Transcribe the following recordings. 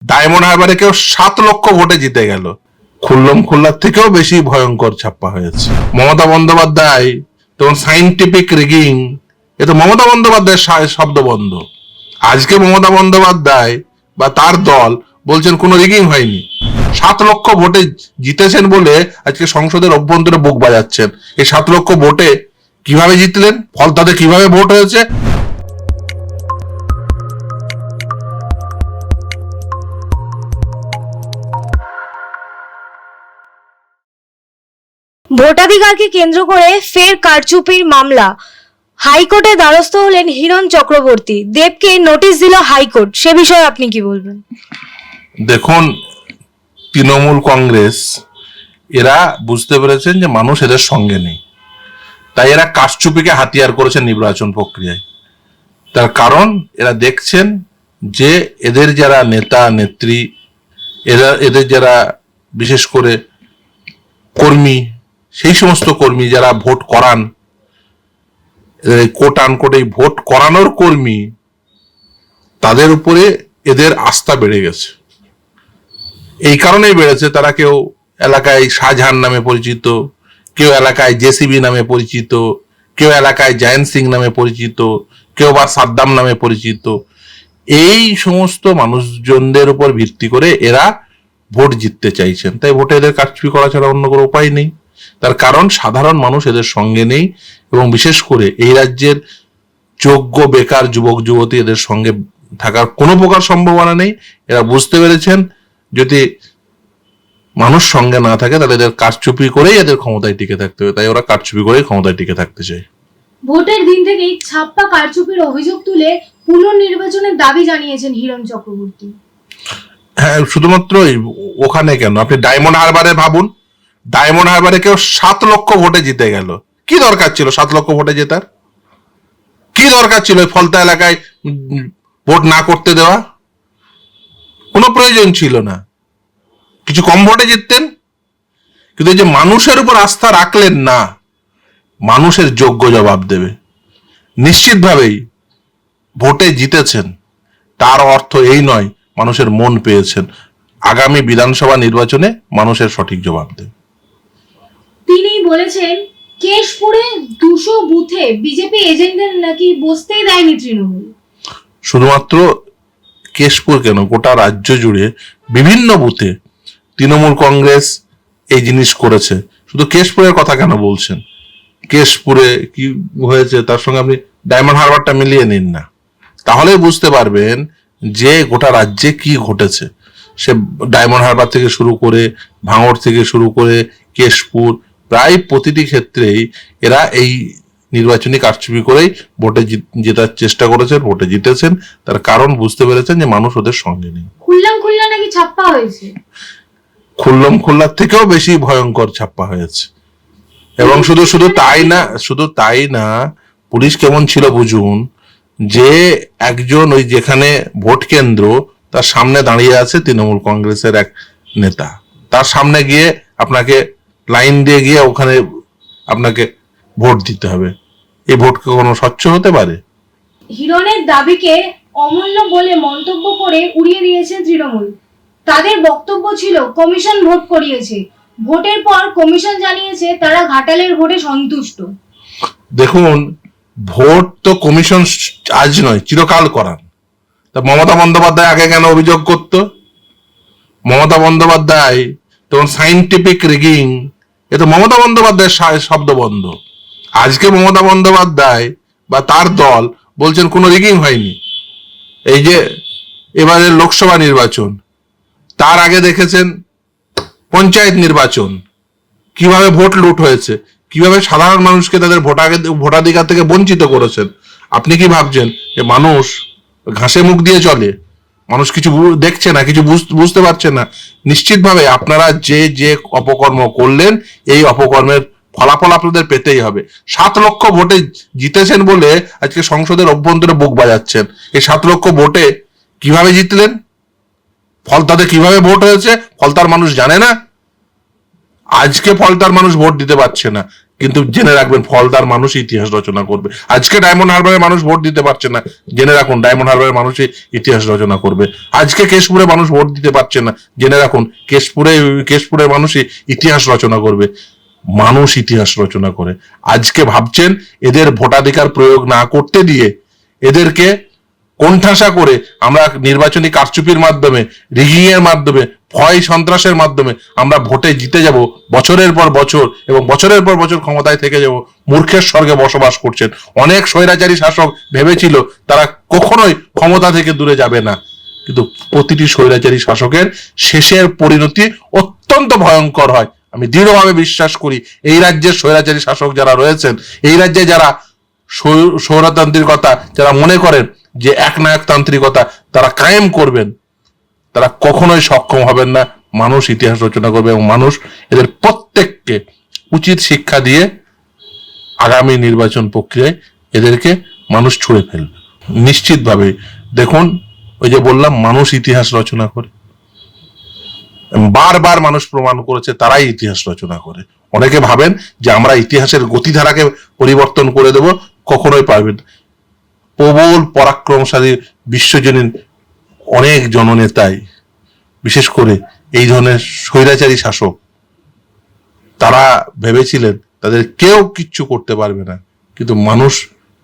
Diamond হারবারে কেউ 7 লক্ষ ভোটে জিতে গেল। খুল্লার থেকেও বেশি ভয়ঙ্কর ছাপ্পা হয়েছে। মমতা বন্দ্যোপাধ্যায় তখন সাইন্টিফিক রিগিং, এ তো মমতা বন্দ্যোপাধ্যায়ের শব্দ বন্ধ। আজকে মমতা বন্দ্যোপাধ্যায় বা তার দল বলছেন কোনো রিগিং হয়নি। 7 লক্ষ ভোটে জিতেছেন বলে আজকে সংসদের অভ্যন্তরে বুক বাজাচ্ছেন। এই 7 লক্ষ ভোটে কিভাবে জিতলেন, ফল তাদের কিভাবে ভোট হয়েছে। ভোটাধিকারকে কেন্দ্র করে ফের কারচুপির মামলা, হাইকোর্টে দ্বারস্থ হলেন হিরণ চক্রবর্তী। দেবকে নোটিশ দিল হাইকোর্ট, সে বিষয়ে আপনি কি বলবেন? দেখুন, তৃণমূল কংগ্রেস এরা বুঝতে পেরেছেন যে মানুষ এদের সঙ্গে নেই, তাই এরা কারচুপিকে হাতিয়ার করেছেন নির্বাচন প্রক্রিয়ায়। তার কারণ এরা দেখছেন যে এদের যারা নেতা নেত্রী, এদের যারা বিশেষ করে কর্মী, সেই সমস্ত কর্মী যারা ভোট করান, কোট আনকোট এই ভোট করানোর কর্মী, তাদের উপরে এদের আস্থা বেড়ে গেছে। এই কারণেই বেড়েছে, তারা কেউ এলাকায় শাহজাহান নামে পরিচিত, কেউ এলাকায় জেসিবি নামে পরিচিত, কেউ এলাকায় জায়েন্ট সিং নামে পরিচিত, কেউ বা সাদ্দাম নামে পরিচিত। এই সমস্ত মানুষজনদের উপর ভিত্তি করে এরা ভোট জিততে চাইছেন, তাই ভোটে এদের কারচুপি করা ছাড়া অন্য কোনো উপায় নেই। তার কারণ সাধারণ মানুষ এদের সঙ্গে নেই, এবং বিশেষ করে এই রাজ্যের যোগ্য বেকার যুবক যুবতী এদের সঙ্গে থাকার কোনো প্রকার সম্ভাবনা নেই। এরা বুঝতে পেরেছেন যদি মানুষ সঙ্গে না থাকে তাহলে এদের কারচুপি করেই এদের ক্ষমতায় টিকে থাকতে হবে, তাই ওরা কারচুপি করেই ক্ষমতায় টিকে থাকতে চায়। ভোটের দিন থেকেই ছাপ্পা কারচুপির অভিযোগ তুলে পুনর্নির্বাচনের দাবি জানিয়েছেন হিরণ চক্রবর্তী। হ্যাঁ, শুধুমাত্র ওখানে কেন, আপনি ডায়মন্ড হারবারে ভাবুন। ডায়মন্ড হারবারে কেউ 7 লক্ষ ভোটে জিতে গেল। কি দরকার ছিল 7 লক্ষ ভোটে জেতার? কি দরকার ছিল ফলতা এলাকায় ভোট না করতে দেওয়া? কোনো প্রয়োজন ছিল না, কিছু কম ভোটে জিততেন। কিন্তু যে মানুষের উপর আস্থা রাখলেন না, মানুষের যোগ্য জবাব দেবে। নিশ্চিতভাবেই ভোটে জিতেছেন, তার অর্থ এই নয় মানুষের মন পেয়েছেন। আগামী বিধানসভা নির্বাচনে মানুষের সঠিক জবাব দেবে। তিনি বলেছেন কেশপুরে 200 বুথে বিজেপি এজেন্টদের নাকি বসতেই দেয়নি তৃণমূল। শুধুমাত্র কেশপুর কেন, গোটা রাজ্য জুড়ে বিভিন্ন বুথে তৃণমূল কংগ্রেস এই জিনিস করেছে। শুধু কেশপুরের কথা কেন বলছেন? কেশপুরে কি হয়েছে তার সঙ্গে আপনি ডায়মন্ড হারবারটা মিলিয়ে নিন না, তাহলেই বুঝতে পারবেন যে গোটা রাজ্যে কি ঘটেছে। সে ডায়মন্ড হারবার থেকে শুরু করে, ভাঙড় থেকে শুরু করে কেশপুর, প্রায় প্রতিটি ক্ষেত্রেই এরা এই নির্বাচনী কারচুপি করেই ভোটে জেতার চেষ্টা করেছেন, ভোটে জিতেছেন। তার কারণ বুঝতে পেরেছেন যে মানুষ ওদের সঙ্গে নেই। খুল্লা নাকি ছাপ্পা হয়েছে। খুল্লার থেকেও বেশি ভয়ঙ্কর ছাপ্পা হয়েছে। এবং শুধু তাই না, পুলিশ কেমন ছিল বুঝুন, যে একজন ওই যেখানে ভোট কেন্দ্র তার সামনে দাঁড়িয়ে আছে তৃণমূল কংগ্রেসের এক নেতা, তার সামনে গিয়ে আপনাকে লাইন দিয়ে গিয়ে ওখানে আপনাকে ভোট দিতে হবে। এই ভোট কি কোনো স্বচ্ছ হতে পারে? হিরণের দাবিকে অমূল্য বলে মন্তব্য করে উড়িয়ে দিয়েছেন তৃণমূল। তাদের বক্তব্য ছিল কমিশন ভোট করিয়েছে, ভোটের পর কমিশন জানিয়েছে তারা ঘাটালের ভোটে সন্তুষ্ট। দেখুন, ভোট তো কমিশন আজ নয়, চিরকাল করান। তা মমতা বন্দ্যোপাধ্যায় আগে কেন অভিযোগ করত? মমতা বন্দ্যোপাধ্যায় তখন সাইন্টিফিক রিগিং, এ তো মমতা বন্দ্যোপাধ্যায়ের শব্দ বন্ধ। আজকে মমতা বন্দ্যোপাধ্যায় বা তার দল বলছেন কোনো রিগিং হয়নি। এই যে এবারের লোকসভা নির্বাচন, তার আগে দেখেছেন পঞ্চায়েত নির্বাচন, কিভাবে ভোট লুট হয়েছে, কিভাবে সাধারণ মানুষকে তাদের ভোটাধিকার থেকে বঞ্চিত করেছেন। আপনি কি ভাবছেন যে মানুষ ঘাসে মুখ দিয়ে চলে? মানুষ কিছু দেখছে না, কিছু বুঝতে পারছে না? নিশ্চিতভাবে আপনারা যে অপকর্ম করলেন, এই অপকর্মের ফলাফল আপনাদের পেতেই হবে। 7 লক্ষ ভোটে জিতেছেন বলে আজকে সংসদের অভ্যন্তরে বুক বাজাচ্ছেন। এই 7 লক্ষ ভোটে কিভাবে জিতলেন, ফল তাদের কিভাবে ভোট হয়েছে, ফলতার মানুষ জানে না। আজকে ফলতার মানুষ ভোট দিতে পারছে না, কিন্তু জেনে রাখবেন ফলদার মানুষ ইতিহাস রচনা করবে। আজকে ডায়মন্ড হারবারে মানুষ ভোট দিতে পারছে না, জেনে রাখুন ডায়মন্ড হারবারের মানুষই ইতিহাস রচনা করবে। আজকে কেশপুরে মানুষ ভোট দিতে পারছে না, জেনে রাখুন কেশপুরের মানুষই ইতিহাস রচনা করবে। মানুষ ইতিহাস রচনা করে। আজকে ভাবছেন এদের ভোটাধিকার প্রয়োগ না করতে দিয়ে এদেরকে কোণঠাসা করে আমরা নির্বাচনী কারচুপির মাধ্যমে, রিগিং এর মাধ্যমে, ভয় সন্ত্রাসের মাধ্যমে আমরা ভোটে জিতে যাব বছরের পর বছর, এবং বছরের পর বছর ক্ষমতায় থেকে যাব। মূর্খের স্বর্গে বসবাস করছেন। অনেক স্বৈরাচারী শাসক ভেবেছিল তারা কখনোই ক্ষমতা থেকে দূরে যাবে না, কিন্তু প্রতিটি স্বৈরাচারী শাসকের শেষের পরিণতি অত্যন্ত ভয়ঙ্কর হয়। আমি দৃঢ়ভাবে বিশ্বাস করি এই রাজ্যের স্বৈরাচারী শাসক যারা রয়েছেন, এই রাজ্যে যারা স্বৈরতান্ত্রিকতা যারা মনে করেন যে একনায়কতান্ত্রিকতা তারা কায়েম করবেন, তারা কখনোই সক্ষম হবেন না। মানুষ ইতিহাস রচনা করবে এবং মানুষ এদের প্রত্যেককে উচিত শিক্ষা দিয়ে আগামী নির্বাচন প্রক্রিয়ায় এদেরকে মানুষ ছুঁড়ে ফেলবে নিশ্চিতভাবে। দেখুন, ওই যে বললাম মানুষ ইতিহাস রচনা করে, বারবার মানুষ প্রমাণ করেছে তারাই ইতিহাস রচনা করে। অনেকে ভাবেন যে আমরা ইতিহাসের গতিধারাকে পরিবর্তন করে দেব, কখনোই পারবেন। প্রবল পরাক্রমশালী বিশ্বজনীন অনেক জননেতাই, বিশেষ করে এই ধরনের স্বৈরাচারী শাসক, তারা ভেবেছিলেন তাদের কেউ কিচ্ছু করতে পারবে না, কিন্তু মানুষ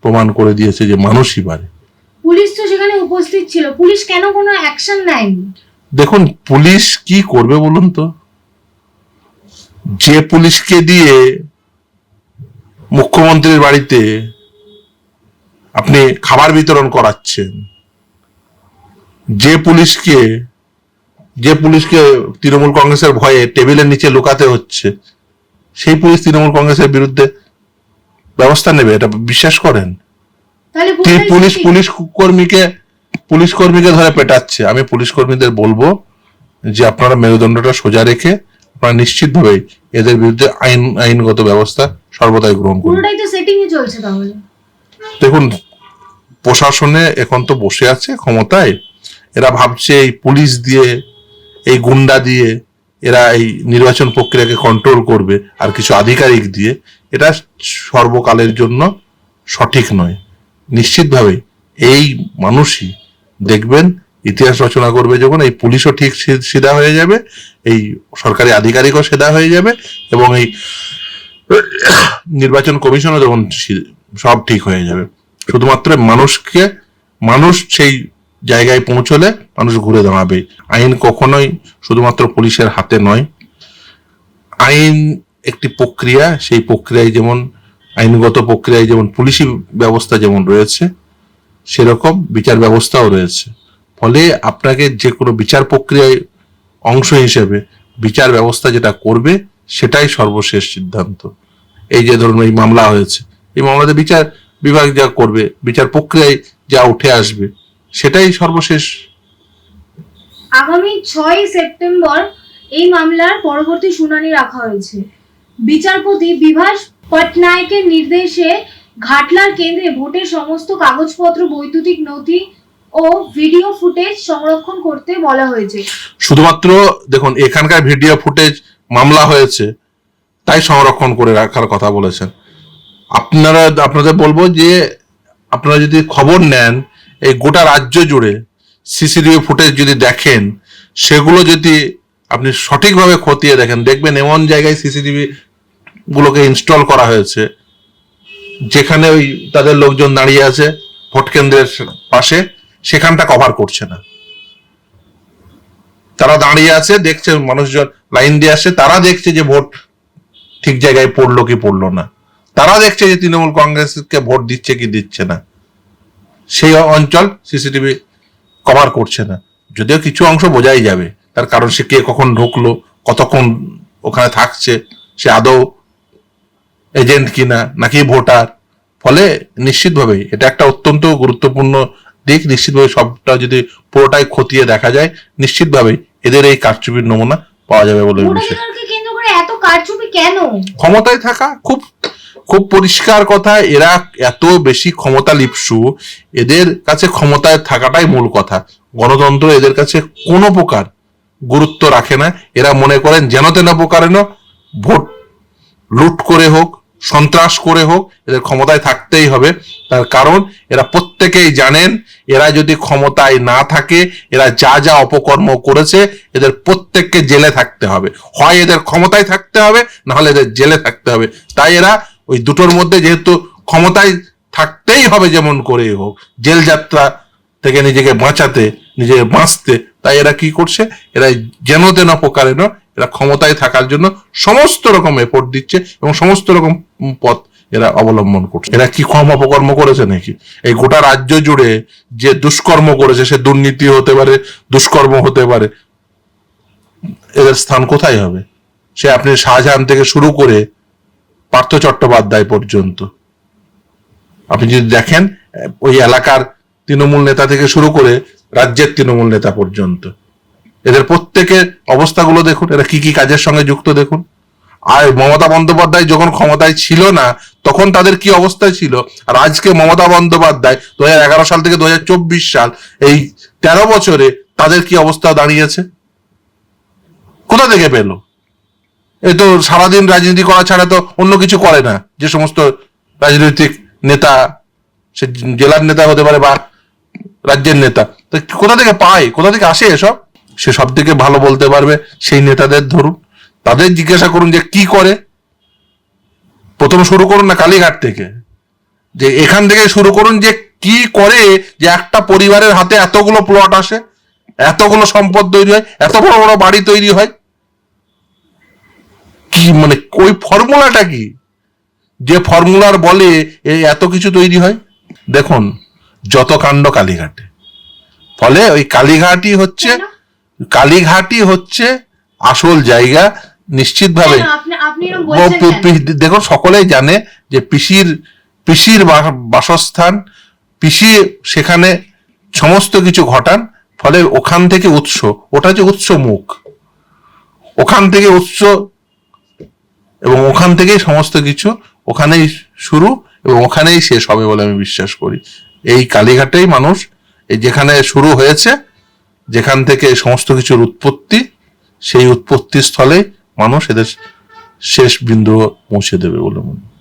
প্রমাণ করে দিয়েছে যে মানুষই পারে। পুলিশ তো সেখানে উপস্থিত ছিল, পুলিশ কেন কোনো অ্যাকশন নেয়নি? দেখুন, পুলিশ কি করবে বলুন তো? যে পুলিশকে দিয়ে মুখ্যমন্ত্রীর বাড়িতে আপনি খাবার বিতরণ করাচ্ছেন, যে পুলিশকে তৃণমূল কংগ্রেসের ভয়ে টেবিলের নিচে লুকাতে হচ্ছে, সেই পুলিশ তৃণমূল কংগ্রেসের বিরুদ্ধে ব্যবস্থা নেবে এটা বিশ্বাস করেন? পুলিশ কর্মীকে ধরে পেটাচ্ছে। আমি পুলিশ কর্মীদের বলবো যে আপনারা মেরুদণ্ডটা সোজা রেখে আপনারা নিশ্চিতভাবে এদের বিরুদ্ধে আইনগত ব্যবস্থা সর্বদাই গ্রহণ করুন। পুরোটাই তো সেটিং এ চলছে তাহলে। দেখুন, প্রশাসনে এখন তো বসে আছে ক্ষমতায়, এরা ভাবছে এই পুলিশ দিয়ে, এই গুন্ডা দিয়ে এরা এই নির্বাচন প্রক্রিয়াকে কন্ট্রোল করবে আর কিছু আধিকারিক দিয়ে। এটা সর্বকালের জন্য সঠিক নয়। নিশ্চিতভাবে এই মানুষই দেখবেন ইতিহাস রচনা করবে যখন এই পুলিশও ঠিক সিধা হয়ে যাবে, এই সরকারি আধিকারিকও সিধা হয়ে যাবে, এবং এই নির্বাচন কমিশনও যখন সব ঠিক হয়ে যাবে। শুধুমাত্র মানুষ সেই জায়গায় পৌঁছলে মানুষ ঘুরে দাঁড়াবে। আইন কখনোই শুধুমাত্র পুলিশের হাতে নয়। আইন একটি প্রক্রিয়া, সেই প্রক্রিয়ায় যেমন আইনগত প্রক্রিয়ায় যেমন পুলিশি ব্যবস্থা যেমন রয়েছে, সেরকম বিচার ব্যবস্থাও রয়েছে। ফলে আপনাকে যে কোনো বিচার প্রক্রিয়ায় অংশ হিসেবে বিচার ব্যবস্থা যেটা করবে সেটাই সর্বশেষ সিদ্ধান্ত। এই যে ধরুন এই মামলা হয়েছে, এই মামলাতে বিচার বিভাগ যা করবে, বিচার প্রক্রিয়ায় যা উঠে আসবে সেটাই সর্বশেষ। আগামী 6 সেপ্টেম্বর এই মামলার পরবর্তী শুনানি রাখা হয়েছে। বিচারপতি বিভাস পটনায়কের নির্দেশে ঘাটলার কেন্দ্রে ভোটের সমস্ত কাগজপত্র, বৈদ্যুতিক নথি ও ভিডিও ফুটেজ সংরক্ষণ করতে বলা হয়েছে। শুধুমাত্র দেখুন, এখানকার ভিডিও ফুটেজ মামলা হয়েছে তাই সংরক্ষণ করে রাখার কথা বলেছেন। আপনাদের বলবো যে আপনারা যদি খবর নেন, এই গোটা রাজ্য জুড়ে সিসিটিভি ফুটেজ যদি দেখেন, সেগুলো যদি আপনি সঠিকভাবে খতিয়ে দেখেন, দেখবেন এমন জায়গায় সিসিটিভি গুলোকে ইনস্টল করা হয়েছে যেখানে ওই তাদের লোকজন দাঁড়িয়ে আছে ভোট কেন্দ্রের পাশে, সেখানটা কভার করছে না। তারা দাঁড়িয়ে আছে, দেখছে মানুষজন লাইন দিয়ে আসছে, তারা দেখছে যে ভোট ঠিক জায়গায় পড়লো কি পড়লো না, তারা দেখছে যে তৃণমূল কংগ্রেসকে ভোট দিচ্ছে কি দিচ্ছে না, সেই অঞ্চল সিসিটিভি কভার করছে না। যদিও কিছু অংশ বোঝাই যাবে, তার কারণ সে কে কখন ঢুকলো, কতক্ষণ ওখানে থাকছে, সে আদৌ এজেন্ট কিনা নাকি ভোটার। ফলে নিশ্চিতভাবে এটা একটা অত্যন্ত গুরুত্বপূর্ণ দিক। নিশ্চিতভাবে সবটা যদি পুরোটাই খতিয়ে দেখা যায়, নিশ্চিতভাবে এদের এই কারচুপির নমুনা পাওয়া যাবে বলে বিশ্বাস। এত কারচুপি কেন? ক্ষমতায় থাকা, খুব খুব পরিষ্কার কথা, এরা এত বেশি ক্ষমতা লিপ্সু, এদের কাছে ক্ষমতায় থাকাটাই মূল কথা। গণতন্ত্র এদের কাছে কোনো প্রকার গুরুত্ব রাখে না। এরা মনে করেন যেন তেন প্রকারেন ভোট লুট করে হোক, সন্ত্রাস করে হোক এদের ক্ষমতায় থাকতেই হবে। তার কারণ এরা প্রত্যেকেই জানেন এরা যদি ক্ষমতায় না থাকে, এরা যা যা অপকর্ম করেছে, এদের প্রত্যেককে জেলে থাকতে হবে। হয় এদের ক্ষমতায় থাকতে হবে, না হলে এদের জেলে থাকতে হবে। তাই এরা ওই দুটোর মধ্যে, যেহেতু ক্ষমতায় থাকতেই হবে যেমন করেই হোক, জেল যাত্রা থেকে নিজেকে বাঁচাতে, নিজেকে বাঁচতে, তাই এরা কি করছে, এরা যেন তেন প্রকারেণ এরা ক্ষমতায় থাকার জন্য সমস্ত রকম এফোর্ট দিচ্ছে এবং সমস্ত রকম পথ এরা অবলম্বন করছে। এরা কি কম অপকর্ম করেছে নাকি? এই গোটা রাজ্য জুড়ে যে দুষ্কর্ম করেছে, সে দুর্নীতি হতে পারে, দুষ্কর্ম হতে পারে, এদের স্থান কোথায় হবে? সে আপনি শাহজাহান থেকে শুরু করে পার্থ চট্টোপাধ্যায় পর্যন্ত আপনি যদি দেখেন, ওই এলাকার তৃণমূল নেতা থেকে শুরু করে রাজ্যের তৃণমূল নেতা পর্যন্ত, এদের প্রত্যেকের অবস্থাগুলো দেখুন, এরা কি কি কাজের সঙ্গে যুক্ত দেখুন। আর মমতা বন্দ্যোপাধ্যায় যখন ক্ষমতায় ছিল না, তখন তাদের কি অবস্থায় ছিল, আর আজকে মমতা বন্দ্যোপাধ্যায় 2011 সাল থেকে 2024 সাল, এই 13 বছরে তাদের কি অবস্থা দাঁড়িয়েছে, কোথা থেকে পেল? এই তো সারাদিন রাজনীতি করা ছাড়া তো অন্য কিছু করে না যে সমস্ত রাজনৈতিক নেতা, সে জেলার নেতা হতে পারে বা রাজ্যের নেতা, তো কোথা থেকে পায়, কোথা থেকে আসে এসব? সে সব থেকে ভালো বলতে পারবে সেই নেতাদের ধরুন, তাদের জিজ্ঞাসা করুন যে কি করে। প্রথম শুরু করুন না কালীঘাট থেকে, যে এখান থেকে শুরু করুন যে কি করে যে একটা পরিবারের হাতে এতগুলো প্লট আসে, এতগুলো সম্পদ তৈরি হয়, এত বড় বড় বাড়ি তৈরি হয়, কি মানে ওই ফর্মুলাটা কি, যে ফর্মুলার বলে এই এত কিছু তৈরি হয়? দেখুন, যত কাণ্ড কালীঘাটে, ফলে ওই কালীঘাটই হচ্ছে আসল জায়গা নিশ্চিতভাবে। দেখুন, সকলেই জানে যে পিসির বাসস্থান, পিসি সেখানে সমস্ত কিছু ঘটান, ফলে ওখান থেকে উৎস, ওটা যে উৎস মুখ, ওখান থেকে উৎস এবং ওখান থেকেই সমস্ত কিছু, ওখানেই শুরু এবং ওখানেই শেষ হবে বলে আমি বিশ্বাস করি। এই কালীঘাটেই মানুষ, এই যেখানে শুরু হয়েছে, যেখান থেকে সমস্ত কিছুর উৎপত্তি, সেই উৎপত্তি স্থলে মানুষ এদের শেষ বিন্দু পৌঁছে দেবে বলে মনে হয়।